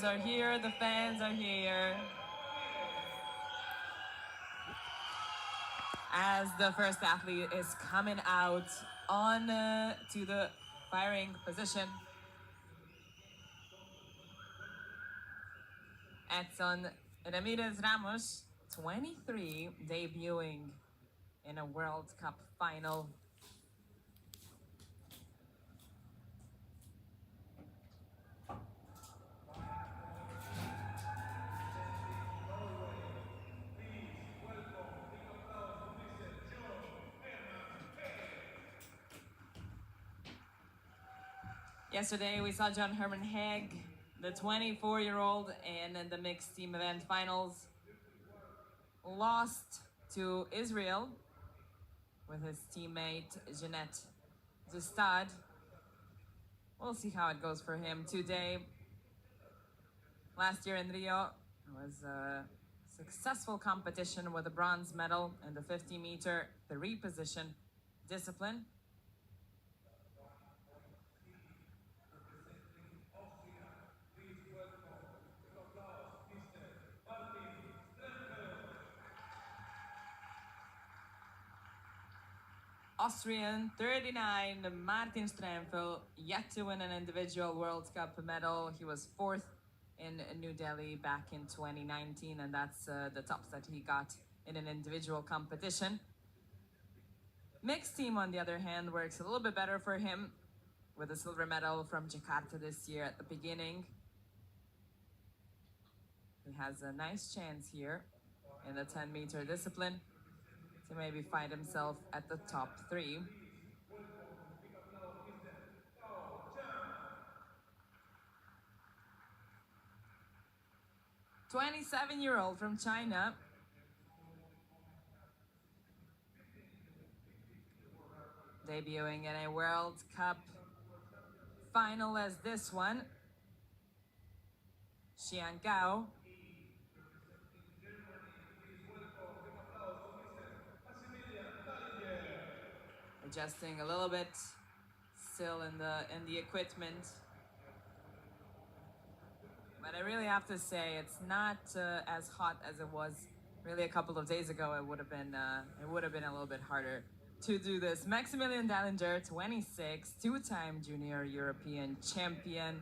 are here, the fans are here. As the first athlete is coming out on to the firing position. Edson Ramirez Ramos, 23, debuting in a World Cup final. Yesterday we saw John Herman Haig, the 24-year-old, in the mixed team event finals, lost to Israel with his teammate Jeanette Zustad. We'll see how it goes for him today. Last year in Rio was a successful competition with a bronze medal in the 50-meter three position discipline. Austrian 39, Martin Strempel, yet to win an individual World Cup medal. He was fourth in New Delhi back in 2019, and that's the tops that he got in an individual competition. Mixed team, on the other hand, works a little bit better for him with a silver medal from Jakarta this year at the beginning. He has a nice chance here in the 10-meter discipline to maybe find himself at the top three. A 27-year-old from China, debuting in a World Cup final as this one, Xian Gao. Adjusting a little bit, still in the equipment. But I really have to say, it's not as hot as it was really a couple of days ago. It would have been a little bit harder to do this. Maximilian Dallinger, 26, two-time junior European champion.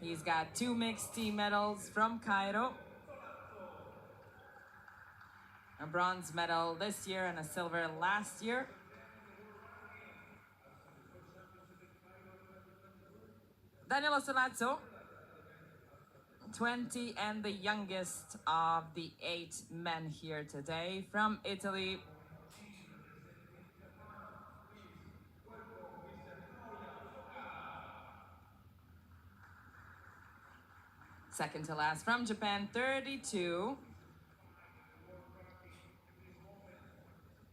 He's got 2 mixed team medals from Cairo, a bronze medal this year and a silver last year. Danilo Solazzo, 20 and the youngest of the 8 men here today, from Italy. Second to last from Japan, 32.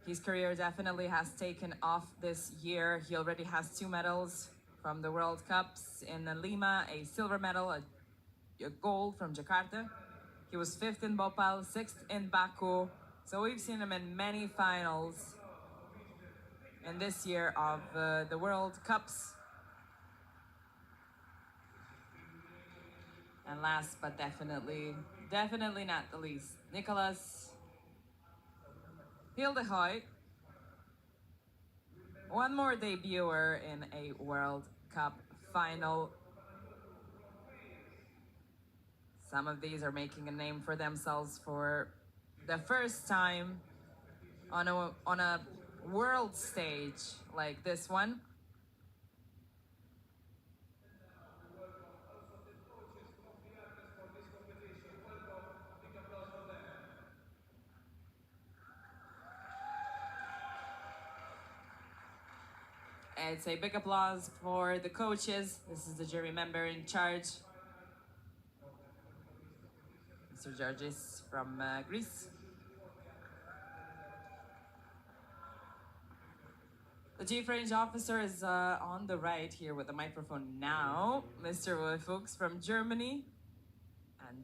His career definitely has taken off this year. He already has 2 medals from the World Cups in Lima, a silver medal, a gold from Jakarta. He was 5th in Bhopal, 6th in Baku. So we've seen him in many finals in this year of the World Cups. And last but definitely not the least, Nicolas Hildehoy. One more debuter in a World Cup final. Some of these are making a name for themselves for the first time on a world stage like this one. It's a big applause for the coaches. This is the jury member in charge, Mr. Georgis from Greece. The chief range officer is on the right here with the microphone now, Mr. Fuchs from Germany. And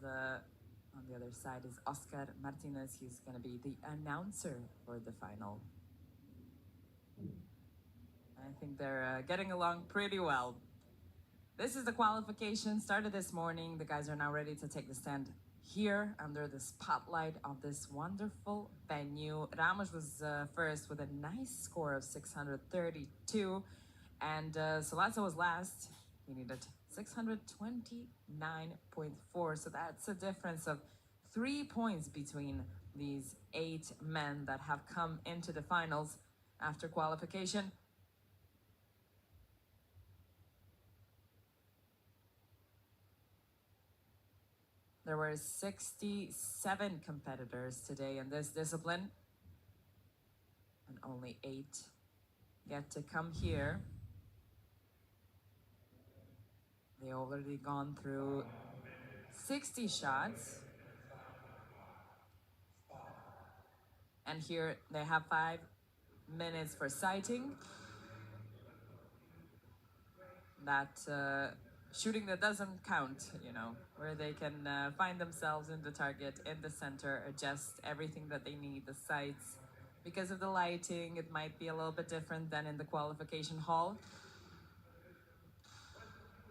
on the other side is Oscar Martinez. He's going to be the announcer for the final. I think they're getting along pretty well. This is the qualification, started this morning. The guys are now ready to take the stand here under the spotlight of this wonderful venue. Ramos was first with a nice score of 632, and Solazzo was last. He needed 629.4, so that's a difference of 3 points between these 8 men that have come into the finals after qualification. There were 67 competitors today in this discipline, and only 8 get to come here. They already gone through 60 shots. And here they have 5 minutes for sighting. That shooting that doesn't count, you know, where they can find themselves in the target, in the center, adjust everything that they need, the sights. Because of the lighting, it might be a little bit different than in the qualification hall.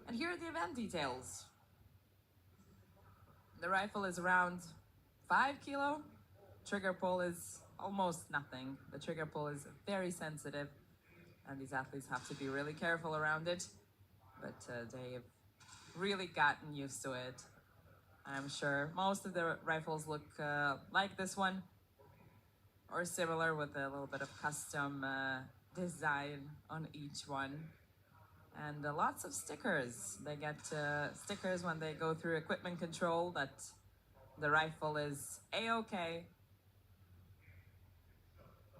And here are the event details. The rifle is around 5 kilo. Trigger pull is almost nothing. The trigger pull is very sensitive, and these athletes have to be really careful around it. But they've really gotten used to it. I'm sure most of the rifles look like this one, or similar, with a little bit of custom design on each one. And lots of stickers. They get stickers when they go through equipment control that the rifle is A-OK.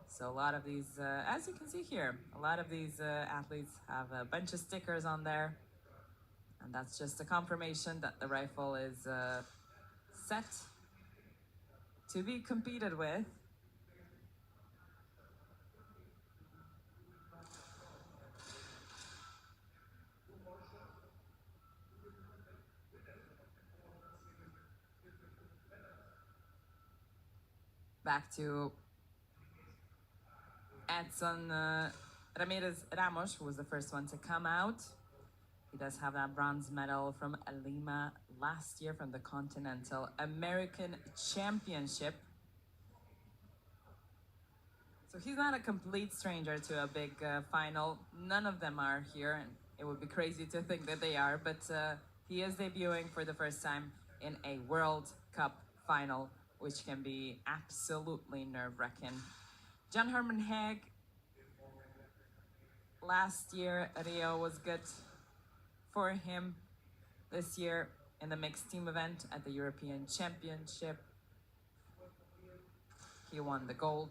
So a lot of these, as you can see here, a lot of these athletes have a bunch of stickers on there. And that's just a confirmation that the rifle is set to be competed with. Back to Edson Ramirez Ramos, who was the first one to come out. He does have that bronze medal from Lima last year from the Continental American Championship. So he's not a complete stranger to a big final. None of them are here, and it would be crazy to think that they are, but he is debuting for the first time in a World Cup final, which can be absolutely nerve-wracking. John Herman Haag, last year Rio was good for him. This year in the mixed team event at the European Championship, he won the gold.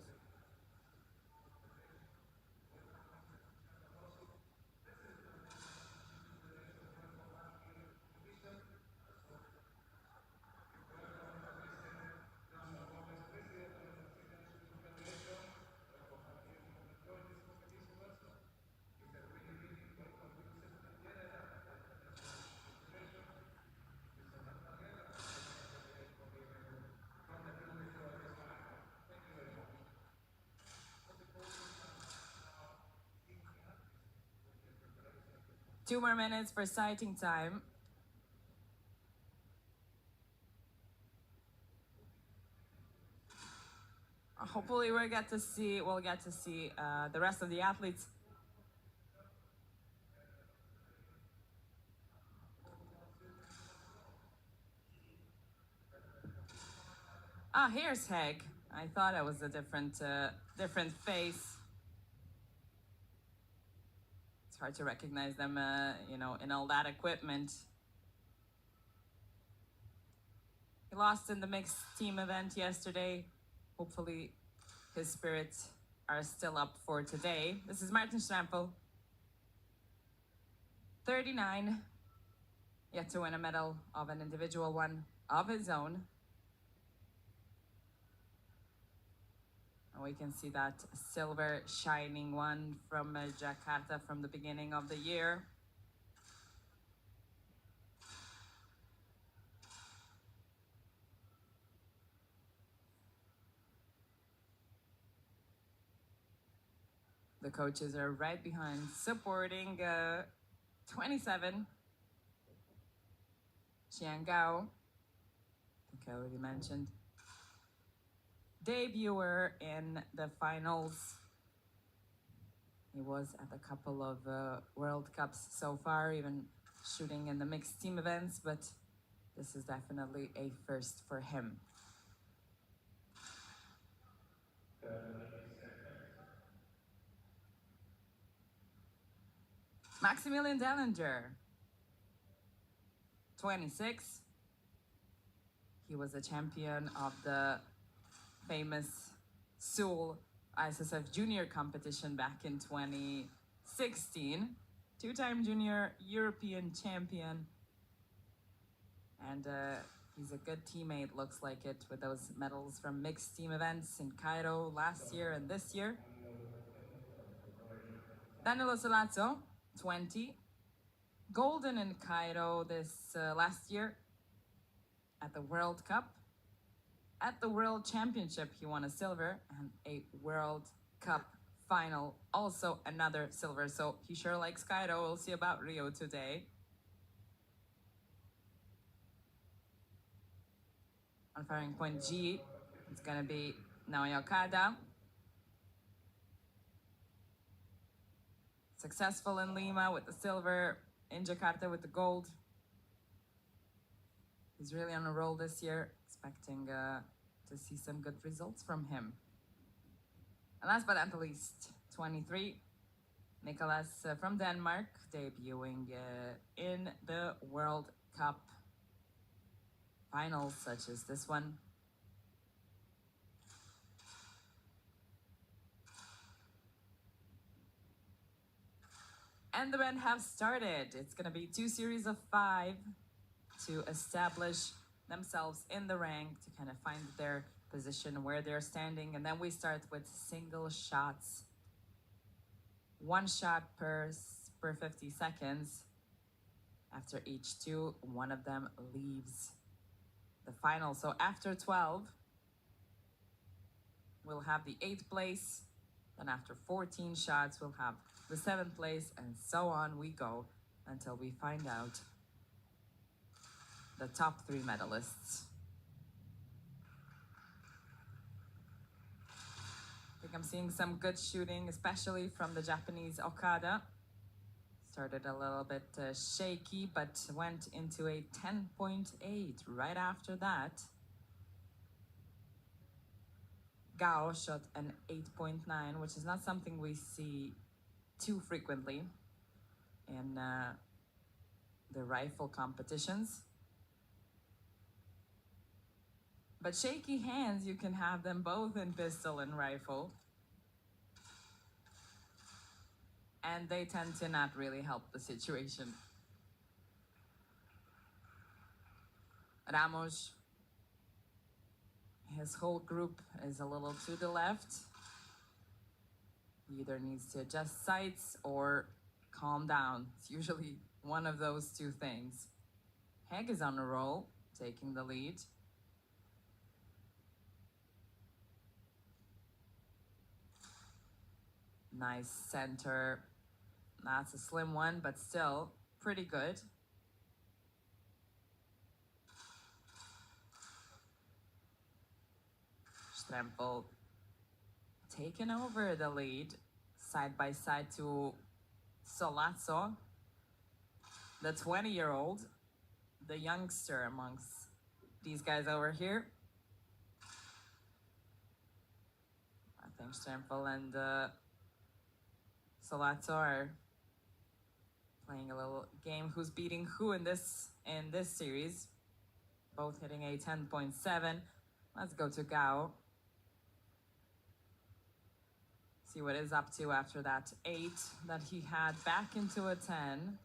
Two more minutes for sighting time. Hopefully we'll get to see the rest of the athletes. Ah, here's Haag. I thought it was a different face. It's hard to recognize them, you know, in all that equipment. He lost in the mixed team event yesterday. Hopefully his spirits are still up for today. This is Martin Strampel, 39, yet to win a medal of an individual one of his own. And we can see that silver shining one from Jakarta from the beginning of the year. The coaches are right behind, supporting 27 Xian Gao, I think I already mentioned. Debuter in the finals. He was at a couple of World Cups so far, even shooting in the mixed team events, but this is definitely a first for him. Maximilian Dellinger, 26. He was a champion of the famous Seoul ISSF junior competition back in 2016. Two-time junior European champion. And he's a good teammate, looks like it, with those medals from mixed team events in Cairo last year and this year. Danilo Solazzo, 20. Golden in Cairo this last year at the World Cup. At the World Championship, he won a silver, and a World Cup final, also another silver. So he sure likes Cairo. We'll see about Rio today. On firing point G, it's going to be Naoya Okada. Successful in Lima with the silver, in Jakarta with the gold. He's really on a roll this year, expecting to see some good results from him. And last but not least, 23, Nicholas from Denmark, debuting in the World Cup finals, such as this one. And the men have started. It's going to be 2 series of 5 to establish themselves in the rank, to kind of find their position, where they're standing. And then we start with single shots. 1 shot per 50 seconds. After each 2, one of them leaves the final. So after 12, we'll have the 8th place. Then after 14 shots, we'll have the 7th place, and so on we go until we find out the top 3 medalists. I think I'm seeing some good shooting, especially from the Japanese Okada. Started a little bit shaky, but went into a 10.8 right after that. Gao shot an 8.9, which is not something we see too frequently in the rifle competitions. But shaky hands, you can have them both in pistol and rifle. And they tend to not really help the situation. Ramos, his whole group is a little to the left. He either needs to adjust sights or calm down. It's usually one of those 2 things. Heg is on a roll, taking the lead. Nice center. That's a slim one, but still pretty good. Strempel taken over the lead, side by side to Solazzo, the 20-year-old, the youngster amongst these guys over here. I think Strempel and Solazzo are playing a little game, who's beating who in this series. Both hitting a 10.7. Let's go to Gao. See what is up to after that 8 that he had back into a 10.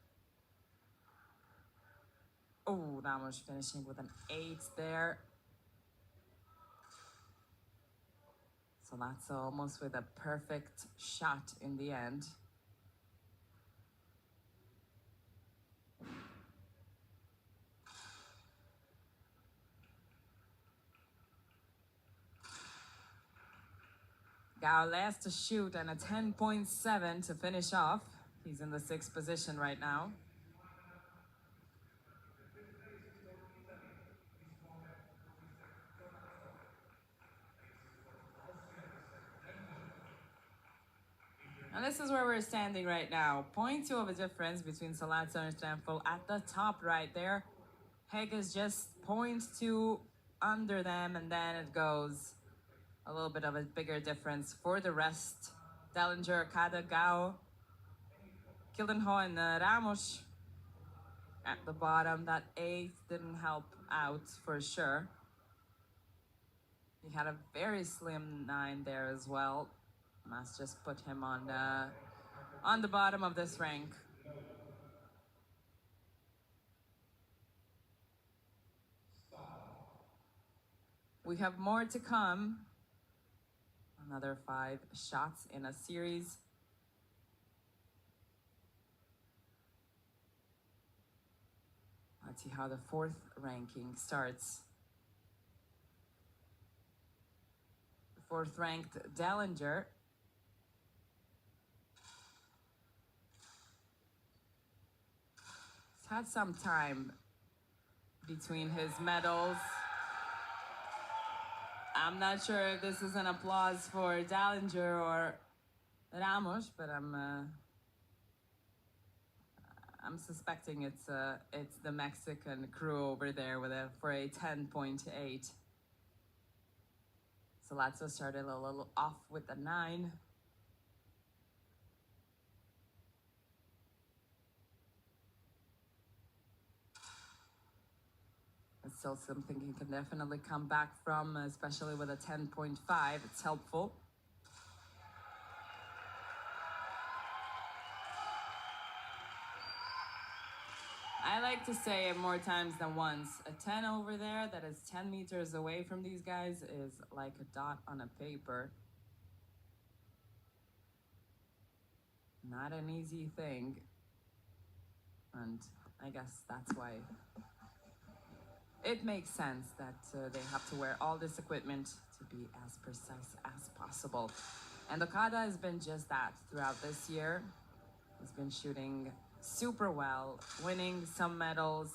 Oh, Ramos finishing with an 8 there. So that's almost with a perfect shot in the end. Gao last to shoot and a 10.7 to finish off. He's in the 6th position right now. And this is where we're standing right now. 0.2 of a difference between Salazzo and Strenfel at the top right there. Heg is just 0.2 under them, and then it goes a little bit of a bigger difference for the rest. Dellinger, Kada, Gao, Kildenho, and Ramos at the bottom. That 8th didn't help out for sure. He had a very slim 9 there as well. Must just put him on the bottom of this rank. We have more to come. Another 5 shots in a series. Let's see how the 4th ranking starts. The 4th ranked Dellinger. He's had some time between his medals. I'm not sure if this is an applause for Dellinger or Ramos, but I'm suspecting it's the Mexican crew over there for a 10.8. Salazzo started a little off with the 9. It's still something he can definitely come back from, especially with a 10.5. It's helpful. I like to say it more times than once. A 10 over there that is 10 meters away from these guys is like a dot on a paper. Not an easy thing. And I guess that's why it makes sense that they have to wear all this equipment to be as precise as possible. And Okada has been just that throughout this year. He's been shooting super well, winning some medals.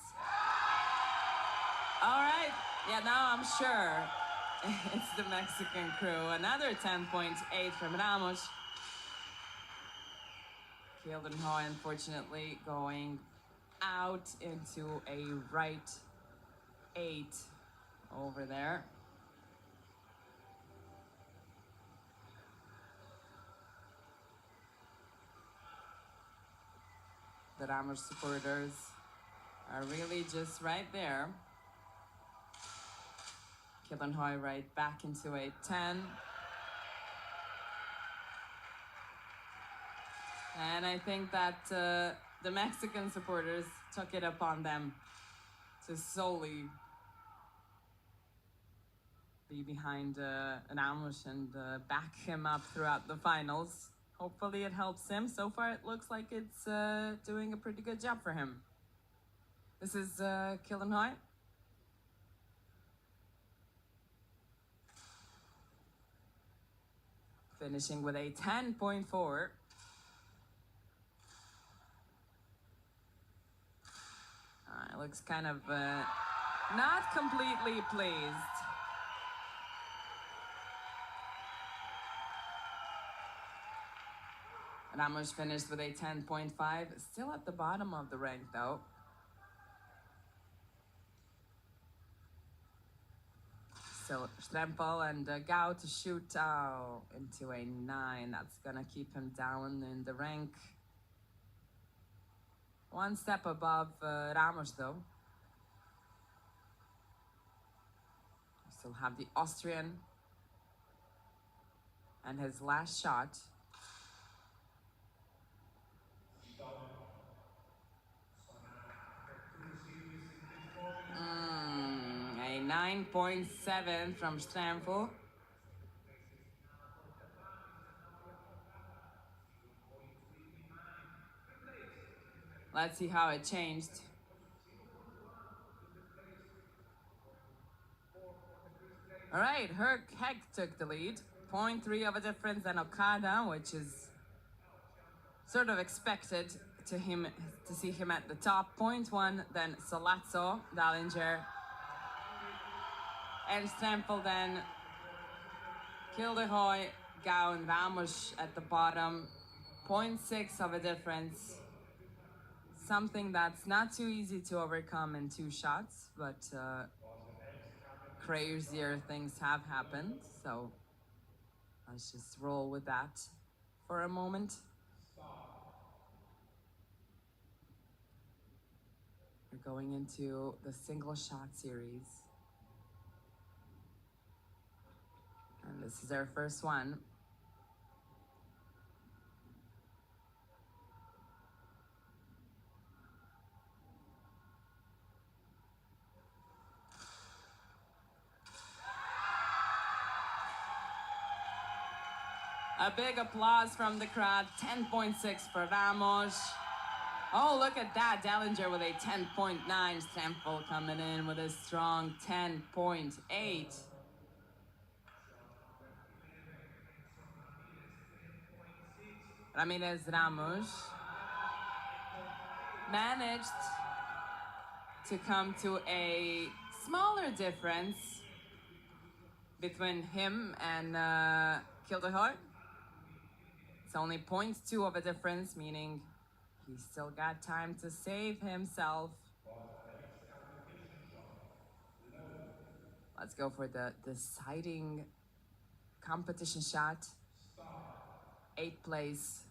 All right, yeah, now I'm sure it's the Mexican crew. Another 10.8 from Ramos. Kildenho, unfortunately, going out into a right 8 over there. The Ramos supporters are really just right there. Kildenho right back into a 10. And I think that the Mexican supporters took it upon them to solely be behind Ramos and back him up throughout the finals. Hopefully it helps him. So far it looks like it's doing a pretty good job for him. This is Kildenho. Finishing with a 10.4. Looks kind of not completely pleased. Ramos finished with a 10.5, still at the bottom of the rank though. So Strempel and Gao to shoot into a 9. That's gonna keep him down in the rank. One step above Ramos though. We still have the Austrian and his last shot. A 9.7 from Strempel. Let's see how it changed. All right, Heg took the lead. 0.3 of a difference than Okada, which is sort of expected to see him at the top. 0.1 then Salazzo, Dellinger, and Strempel then Kildenho, Gao and Ramos at the bottom. 0.6 of a difference. Something that's not too easy to overcome in 2 shots, but crazier things have happened, so let's just roll with that for a moment. We're going into the single shot series. And this is our first one. A big applause from the crowd. 10.6 for Ramos. Oh, look at that. Dellinger with a 10.9. Strempel coming in with a strong 10.8. Ramirez Ramos managed to come to a smaller difference between him and Kildehoy. It's only 0.2 of a difference, meaning he's still got time to save himself. Let's go for the deciding competition shot. 8th place.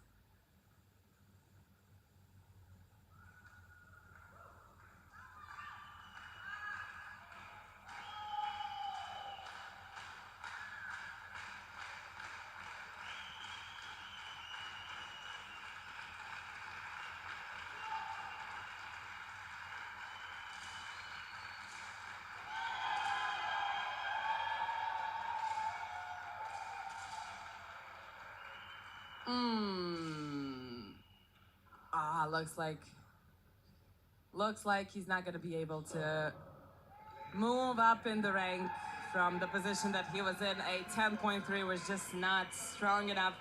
Looks like he's not going to be able to move up in the rank from the position that he was in. A 10.3 was just not strong enough.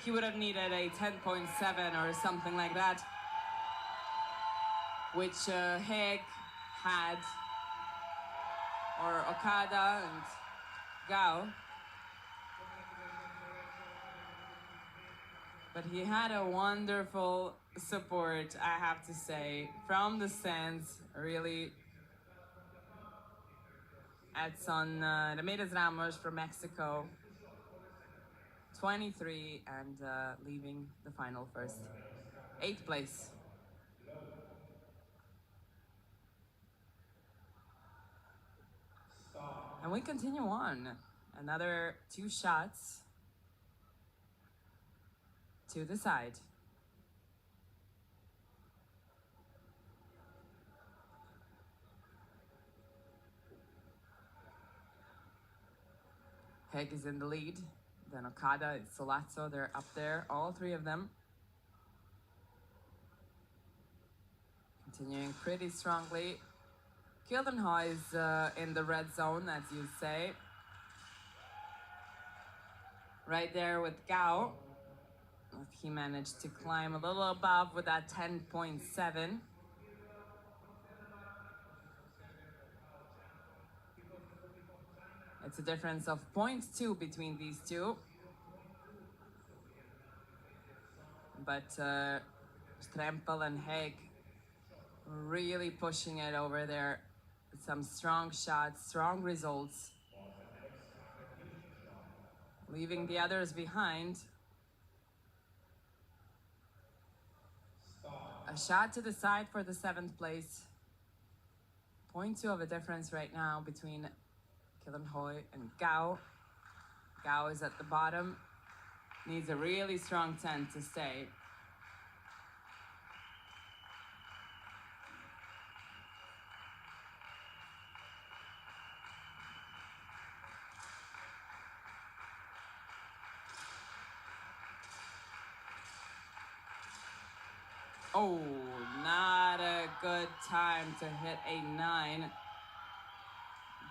He would have needed a 10.7 or something like that, which Haig had, or Okada and Gao. But he had a wonderful support, I have to say, from the stands. Really, Edson Ramirez Ramos from Mexico, 23, and leaving the final first. 8th place. And we continue on. Another 2 shots to the side. Haig is in the lead. Then Okada, Solazzo, they're up there, all 3 of them. Continuing pretty strongly. Kildenhoy is in the red zone, as you say. Right there with Gao. He managed to climb a little above with that 10.7. It's a difference of 0.2 between these two. But Strempel and Haig really pushing it over there. Some strong shots, strong results. Leaving the others behind. A shot to the side for the 7th place. 0.2 of a difference right now between Kildenhoy and Gao. Gao is at the bottom. Needs a really strong 10 to stay. Oh, not a good time to hit a 9.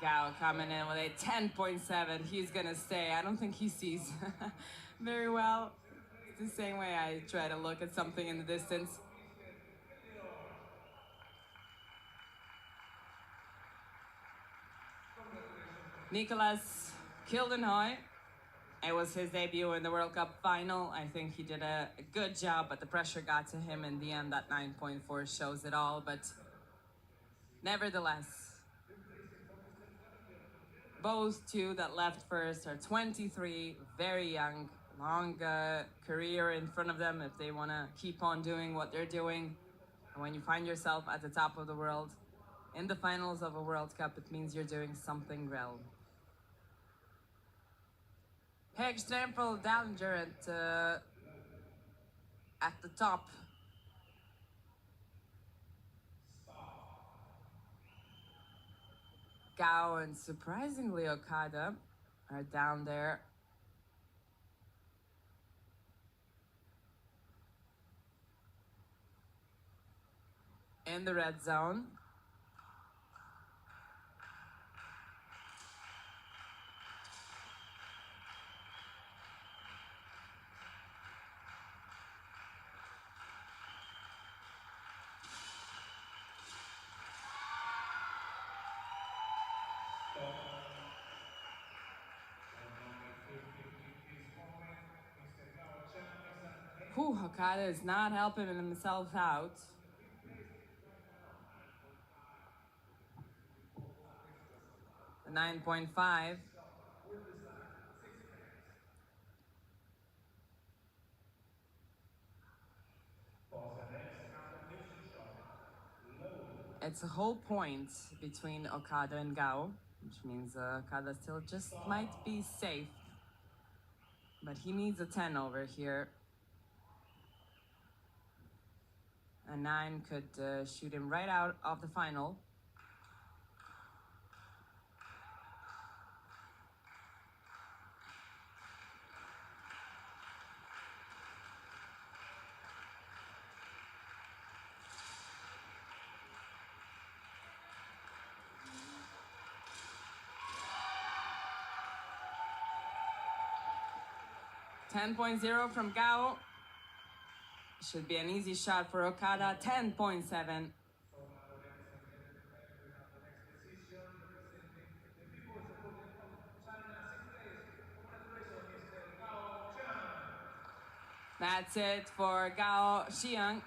Gao coming in with a 10.7. He's gonna stay. I don't think he sees very well. It's the same way I try to look at something in the distance. Nicolas Kildenhoy It was his debut in the World Cup final. I think he did a good job, but the pressure got to him in the end. That 9.4 shows it all, but nevertheless, both two that left first are 23, very young, long career in front of them if they want to keep on doing what they're doing. And when you find yourself at the top of the world, in the finals of a World Cup, it means you're doing something well. Heg Strempel Dallinger at the top. Gao and surprisingly Okada are down there. In the red zone. Okada is not helping himself out. The 9.5. It's a whole point between Okada and Gao, which means Okada still just might be safe. But he needs a 10 over here. A 9 could shoot him right out of the final. $10.0 from Gao. Should be an easy shot for Okada. 10.7. That's it for Gao Xiang.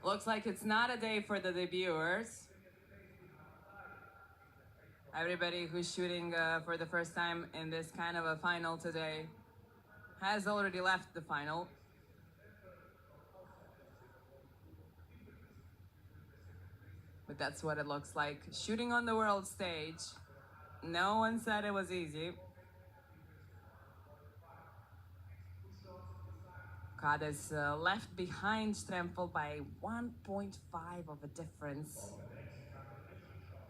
Looks like it's not a day for the debuters. Everybody who's shooting for the first time in this kind of a final today has already left the final. But that's what it looks like. Shooting on the world stage. No one said it was easy. Okada is left behind Strempel by 1.5 of a difference.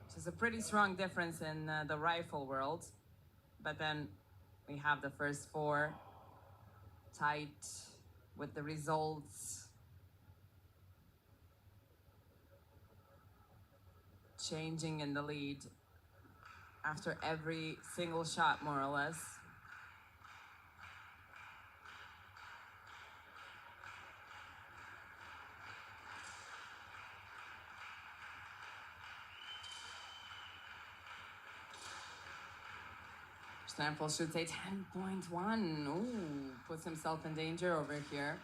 Which is a pretty strong difference in the rifle world. But then we have the first four tight with the results changing in the lead after every single shot, more or less. Strempel shoots a 10.1. Ooh, puts himself in danger over here.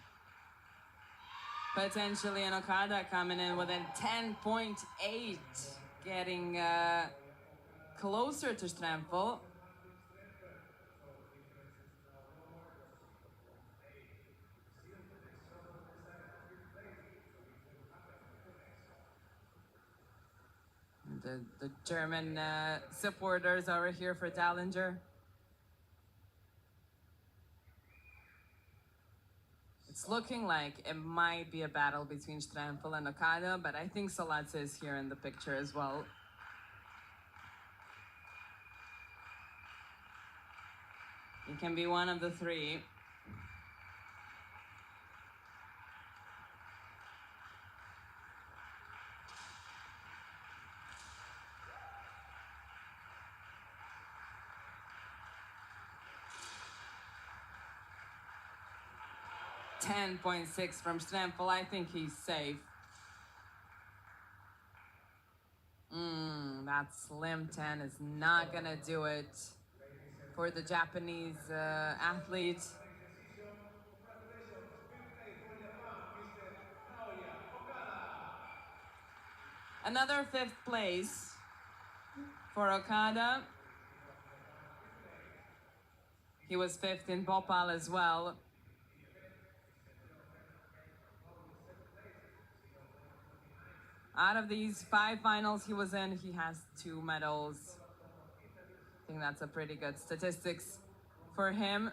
Potentially an Okada coming in with a 10.8, getting closer to Strempel. The German supporters over here for Dallinger. It's looking like it might be a battle between Strempel and Okada, but I think Salatze is here in the picture as well. He can be one of the three. $10.6 from Strempel. I think he's safe. That slim 10 is not gonna do it for the Japanese athlete. Another 5th place for Okada. He was 5th in Bhopal as well. Out of these 5 finals he was in, he has 2 medals. I think that's a pretty good statistics for him.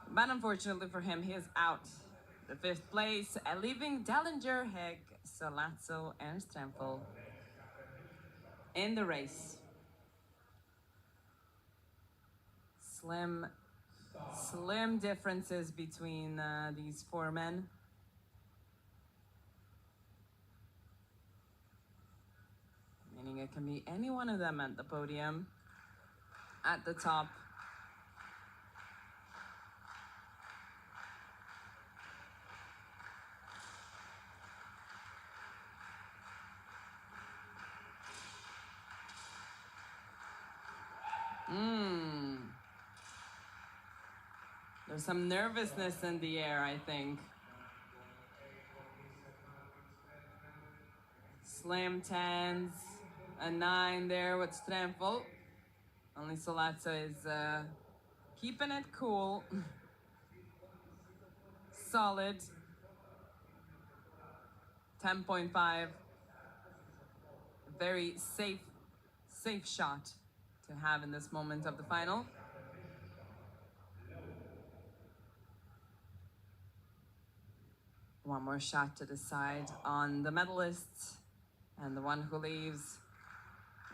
But unfortunately for him, he is out. The 5th place, leaving Dallinger, Hegg, Solazzo, and Strempel in the race. Slim differences between these 4 men. Meaning it can be any one of them at the podium, at the top. There's some nervousness in the air, I think. Slim 10s, a 9 there with Strempel. Only Solazzo is keeping it cool. Solid. 10.5. Very safe shot to have in this moment of the final. One more shot to decide on the medalists, and the one who leaves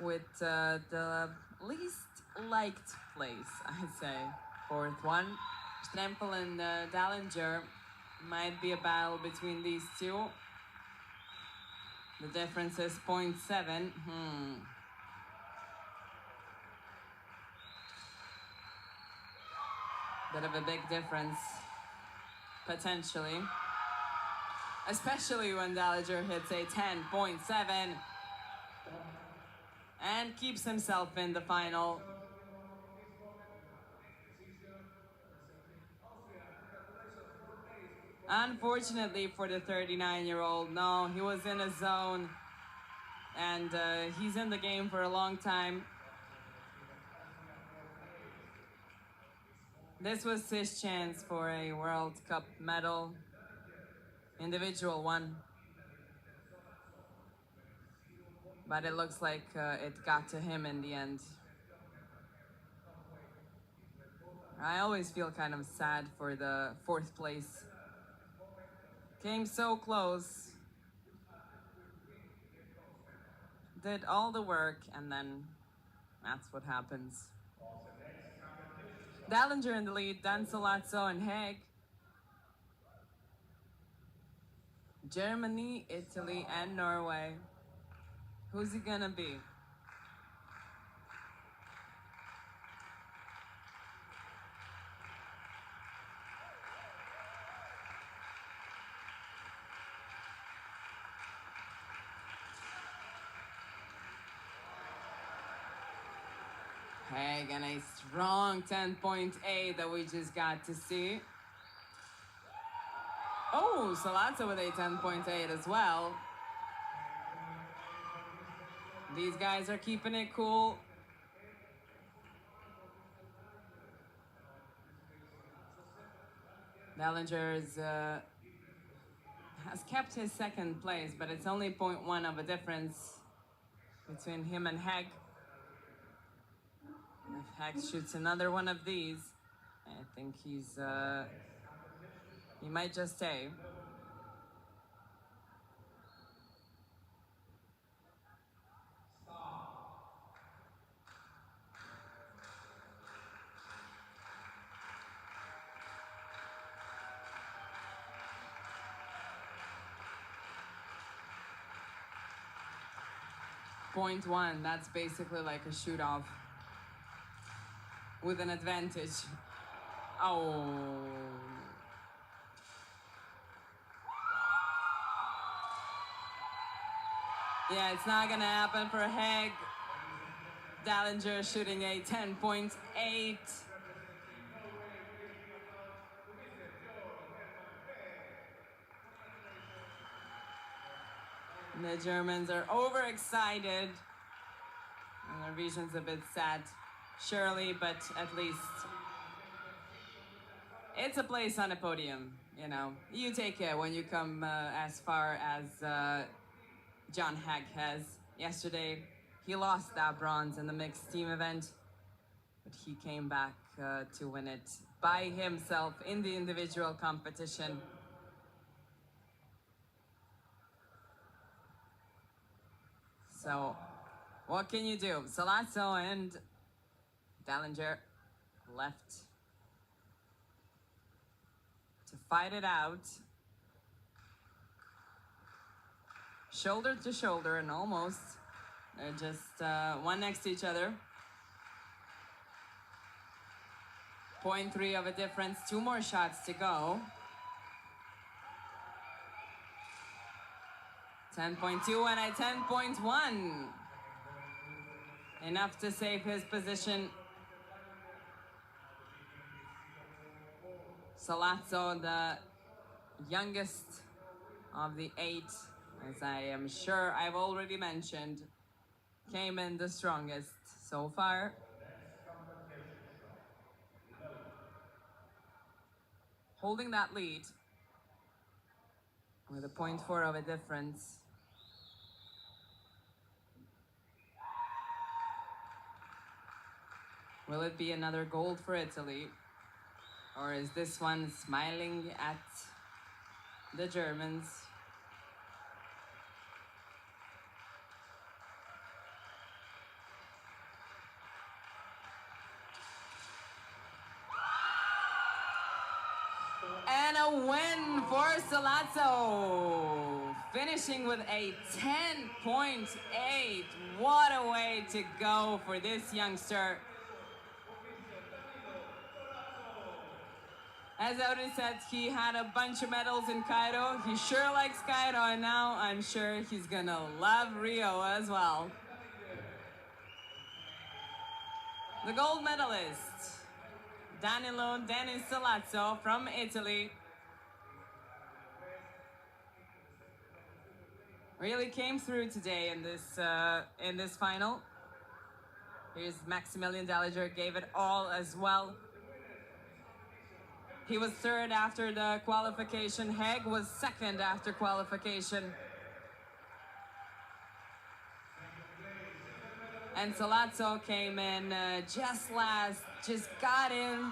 with the least liked place, I'd say. 4th one. Strempel and Dallinger. Might be a battle between these 2. The difference is 0.7. Bit of a big difference, potentially. Especially when Dallinger hits a 10.7 and keeps himself in the final. Unfortunately for the 39-year-old, no, he was in a zone, and he's in the game for a long time. This was his chance for a World Cup medal, individual one. But it looks like it got to him in the end. I always feel kind of sad for the 4th place. Came so close. Did all the work, and then that's what happens. Dallinger in the lead, then Solazzo and Hegg. Germany, Italy, and Norway. Who's he gonna be? Hegg and a strong 10.8 that we just got to see. Oh, Solazzo with a 10.8 as well. These guys are keeping it cool. Dallinger's has kept his 2nd place, but it's only 0.1 of a difference between him and Hegg. If Hegg shoots another one of these, I think he might just stay. .1, that's basically like a shoot-off with an advantage. Oh. Yeah, it's not gonna happen for Haig. Dallinger shooting a 10.8. The Germans are overexcited. And the region's a bit sad, surely, but at least it's a place on a podium, you know. You take it when you come as far as John Haig has. Yesterday, he lost that bronze in the mixed team event, but he came back to win it by himself in the individual competition. So, what can you do? Salazzo and Dallinger left to fight it out. Shoulder to shoulder, and almost. They're just one next to each other. 0.3 of a difference, 2 more shots to go. 10.2 and a 10.1. Enough to save his position. Salazzo, the youngest of the 8, as I am sure I've already mentioned, came in the strongest so far. Holding that lead with a 0.4 of a difference. Will it be another gold for Italy? Or is this one smiling at the Germans? And a win for Salazzo, finishing with a 10.8. What a way to go for this youngster. As I already said, he had a bunch of medals in Cairo. He sure likes Cairo, and now I'm sure he's gonna love Rio as well. The gold medalist, Danilo Denis Salazzo from Italy, really came through today in this final. Here's Maximilian Dallinger, gave it all as well. He was third after the qualification. Haig was second after qualification. And Salazzo came in just last, just got in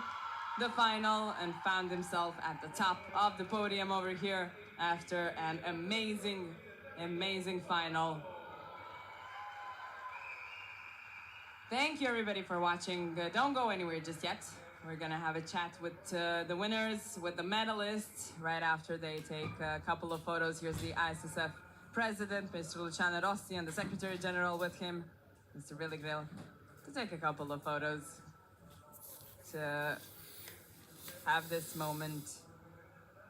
the final and found himself at the top of the podium over here after an amazing, amazing final. Thank you everybody for watching. Don't go anywhere just yet. We're gonna have a chat with the winners, with the medalists, right after they take a couple of photos. Here's the ISSF president, Mr. Luciano Rossi, and the secretary general with him, Mr. Villigreil, to take a couple of photos, to have this moment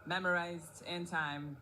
memorized in time.